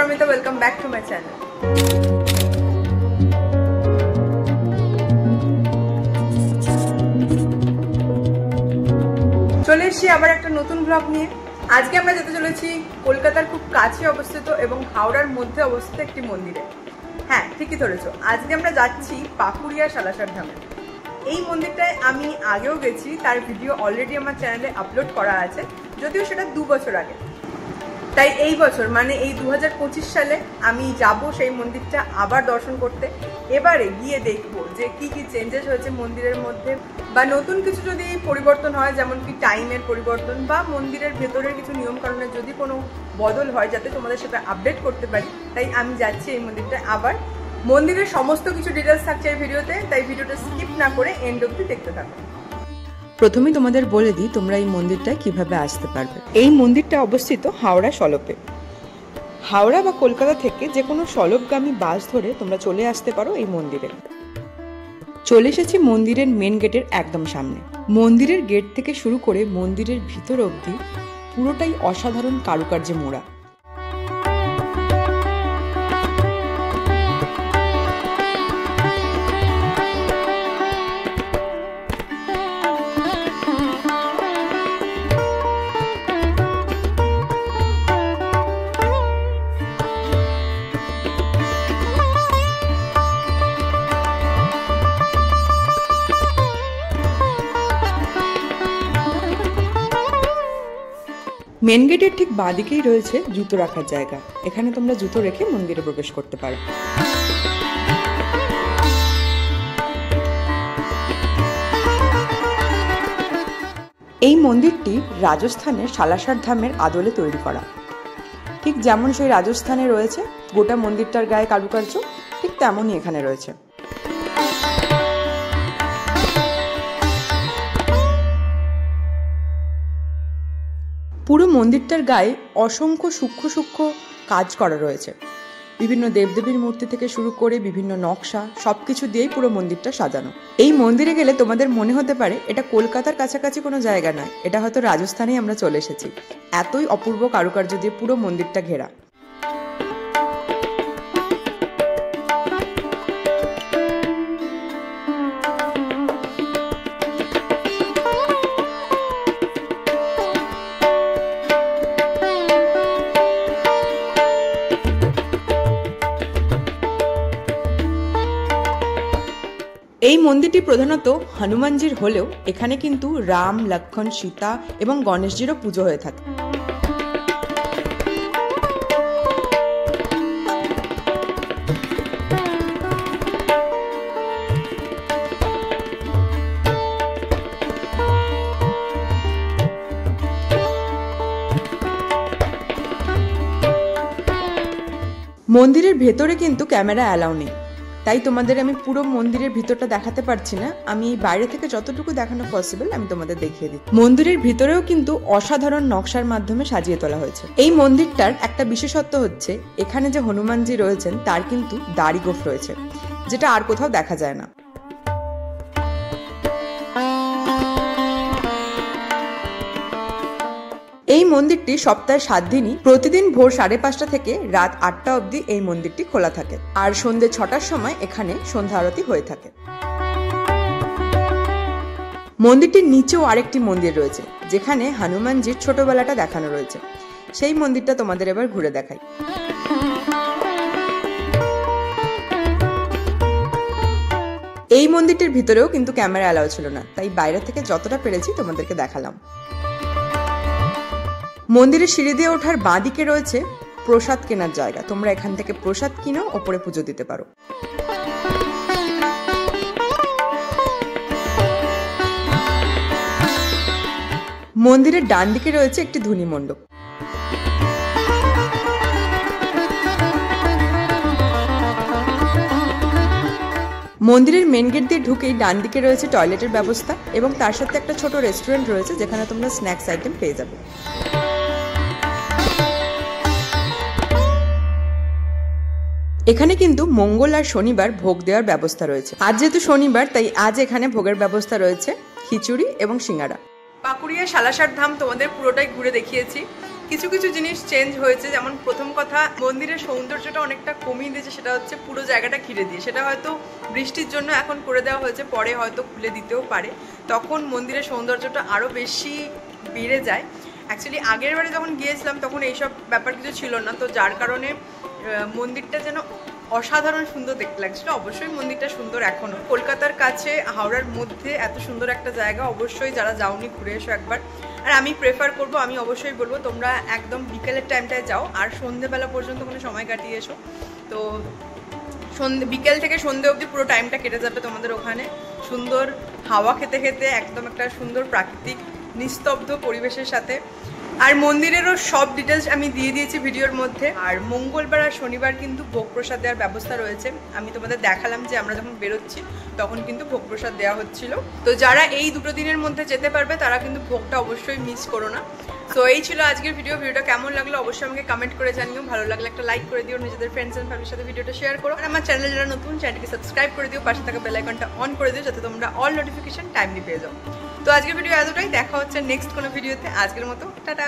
Paramita, welcome back to my channel. চলে এসেছি আবার একটা নতুন ব্লগ নিয়ে। আজকে আমরা যেতে চলেছি কলকাতার খুব কাছে অবস্থিত এবং হাওড়ার মধ্যে অবস্থিত একটি মন্দিরে। হ্যাঁ, ঠিকই ধরেছো, আজকে আমরা যাচ্ছি পাকুড়িয়া সালাসার ধামে। এই মন্দিরটায় আমি আগেও গেছি, তার ভিডিও অলরেডি আমার চ্যানেলে আপলোড করা আছে, যদিও সেটা 2 বছর আগে। তাই এই বছর মানে এই 2025 সালে আমি যাব সেই মন্দিরটা আবার দর্শন করতে। এবারে গিয়ে দেখবো যে কি কি চেঞ্জেস হয়েছে মন্দিরের মধ্যে, বা নতুন কিছু যদি পরিবর্তন হয়, যেমন কি টাইমের পরিবর্তন বা মন্দিরের ভেতরের কিছু নিয়মকানুনের যদি কোনো বদল হয়, যাতে তোমাদের সাথে আপডেট করতে পারি। তাই আমি যাচ্ছি এই মন্দিরটা আবার। মন্দিরের সমস্ত কিছু ডিটেলস থাকছে এই ভিডিওতে, তাই ভিডিওটা স্কিপ না করে এন্ড অবধি দেখতে থাকো। প্রথমেই তোমাদের বলে দিই তোমরা এই মন্দিরটায় কিভাবে আসতে পারবে। এই মন্দিরটা অবস্থিত হাওড়া সলপে। হাওড়া বা কলকাতা থেকে যে কোনো সলপগামী বাস ধরে তোমরা চলে আসতে পারো এই মন্দিরে। চলে এসেছি মন্দিরের মেন গেটের একদম সামনে। মন্দিরের গেট থেকে শুরু করে মন্দিরের ভিতর অবধি পুরোটাই অসাধারণ কারুকার্যে মোড়া। মেন গেটের ঠিক বাঁদিকেই রয়েছে জুতো রাখার জায়গা। এখানে তোমরা জুতো রেখে মন্দিরে প্রবেশ করতে পারো। এই মন্দিরটি রাজস্থানের সালাসার ধামের আদলে তৈরি করা। ঠিক যেমন সেই রাজস্থানে রয়েছে গোটা মন্দিরটার গায়ে কারুকার্য, ঠিক তেমনই এখানে রয়েছে। পুরো মন্দিরটার গায়ে অসংখ্য সূক্ষ্ম সূক্ষ্ম কাজ করা রয়েছে। বিভিন্ন দেবদেবীর মূর্তি থেকে শুরু করে বিভিন্ন নকশা, সবকিছু দিয়েই পুরো মন্দিরটা সাজানো। এই মন্দিরে গেলে তোমাদের মনে হতে পারে এটা কলকাতার কাছাকাছি কোনো জায়গা নয়, এটা হয়তো রাজস্থানেই আমরা চলে এসেছি। এতই অপূর্ব কারুকার্য দিয়ে পুরো মন্দিরটা ঘেরা। এই মন্দিরটি প্রধানত হনুমানজির হলেও এখানে কিন্তু রাম, লক্ষ্মণ, সীতা এবং গণেশজিরও পুজো হয়ে থাকে। মন্দিরের ভেতরে কিন্তু ক্যামেরা অ্যালাউ নেই, তাই তোমাদের আমি পুরো মন্দিরের ভিতরটা দেখাতে পারছি না। আমি বাইরে থেকে যতটুকু দেখানো পসিবল আমি তোমাদের দেখিয়ে দিই। মন্দিরের ভিতরেও কিন্তু অসাধারণ নকশার মাধ্যমে সাজিয়ে তোলা হয়েছে। এই মন্দিরটার একটা বিশেষত্ব হচ্ছে এখানে যে হনুমানজি রয়েছেন তার কিন্তু দাড়ি গোঁফ রয়েছে, যেটা আর কোথাও দেখা যায় না। এই মন্দিরটি সপ্তাহে 7 দিনই প্রতিদিন ভোর 5:30 থেকে রাত 8টা অবধি এই মন্দিরটি খোলা থাকে, আর সন্ধ্যে 6টার সময় এখানে সন্ধ্যা আরতি হয়ে থাকে। মন্দিরটির নিচেও আরেকটি মন্দির রয়েছে, যেখানে হনুমানজির ছোটবেলাটা দেখানো রয়েছে। সেই মন্দিরটা তোমাদের এবার ঘুরে দেখাই। এই মন্দিরটির ভিতরেও কিন্তু ক্যামেরা অ্যালাউ ছিল না, তাই বাইরে থেকে যতটা পেরেছি তোমাদেরকে দেখালাম। মন্দিরের সিঁড়ি দিয়ে ওঠার বাঁদিকে রয়েছে প্রসাদ কেনার জায়গা। তোমরা এখান থেকে প্রসাদ কিনো, ওপরে পুজো দিতে পারো। মন্দিরের ডান দিকে রয়েছে একটি ধুনি মণ্ডপ। মন্দিরের মেন গেট দিয়ে ঢুকেই ডান দিকে রয়েছে টয়লেটের ব্যবস্থা এবং তার সাথে একটা ছোট রেস্টুরেন্ট রয়েছে, যেখানে তোমরা স্ন্যাক্স আইটেম পেয়ে যাবে। এখানে কিন্তু মঙ্গল আর শনিবার ভোগ দেওয়ার ব্যবস্থা রয়েছে। আজ যেহেতু শনিবার, তাই আজ এখানে ভোগের ব্যবস্থা রয়েছে খিচুড়ি এবং সিঙ্গারা। পাকুড়িয়া সালাসার ধাম তোমাদের পুরোটাই ঘুরে দেখিয়েছি। কিছু কিছু জিনিস চেঞ্জ হয়েছে, যেমন প্রথম কথা মন্দিরের সৌন্দর্যটা অনেকটা কমিয়ে দিয়েছে, সেটা হচ্ছে পুরো জায়গাটা ঘিরে দিয়ে। সেটা হয়তো বৃষ্টির জন্য এখন করে দেওয়া হয়েছে, পরে হয়তো খুলে দিতেও পারে, তখন মন্দিরের সৌন্দর্যটা আরও বেশি বেড়ে যায়। অ্যাকচুয়ালি আগের বারে যখন গিয়েছিলাম তখন এইসব ব্যাপার কিছু ছিল না, তো যার কারণে মন্দিরটা যেন অসাধারণ সুন্দর দেখতে লাগছিল। অবশ্যই মন্দিরটা সুন্দর এখনও। কলকাতার কাছে হাওড়ার মধ্যে এত সুন্দর একটা জায়গা, অবশ্যই যারা যাওনি ঘুরে এসো একবার। আর আমি প্রেফার করব, আমি অবশ্যই বলবো তোমরা একদম বিকেলের টাইমটায় যাও আর সন্ধ্যেবেলা পর্যন্ত কোনো সময় কাটিয়ে এসো। তো বিকেল থেকে সন্ধ্যে অবধি পুরো টাইমটা কেটে যাবে তোমাদের ওখানে সুন্দর হাওয়া খেতে খেতে, একদম একটা সুন্দর প্রাকৃতিক নিস্তব্ধ পরিবেশের সাথে। আর মন্দিরেরও সব ডিটেলস আমি দিয়ে দিয়েছি ভিডিওর মধ্যে। আর মঙ্গলবার আর শনিবার কিন্তু ভোগ প্রসাদ দেওয়ার ব্যবস্থা রয়েছে। আমি তোমাদের দেখালাম যে আমরা যখন বেরোচ্ছি তখন কিন্তু ভোগ প্রসাদ দেওয়া হচ্ছিল। তো যারা এই দুটো দিনের মধ্যে যেতে পারবে তারা কিন্তু ভোগটা অবশ্যই মিস করো না। তো এই ছিল আজকের ভিডিওটা কেমন লাগলো অবশ্যই আমাকে কমেন্ট করে জানিও। ভালো লাগলে একটা লাইক করে দিও, নিজেদের ফ্রেন্ডস এন্ড ফ্যামিলির সাথে ভিডিওটা শেয়ার করো। আর আমার চ্যানেলে যারা নতুন, চ্যানেলকে সাবস্ক্রাইব করে দিও, পাশে থাকা বেল আইকনটা অন করে দিও যাতে তোমরা অল নোটিফিকেশন টাইমলি পেয়ে যাও। তো আজকের ভিডিও এতটাই, দেখা হচ্ছে নেক্সট কোনো ভিডিওতে। আজকের মতো টাটা।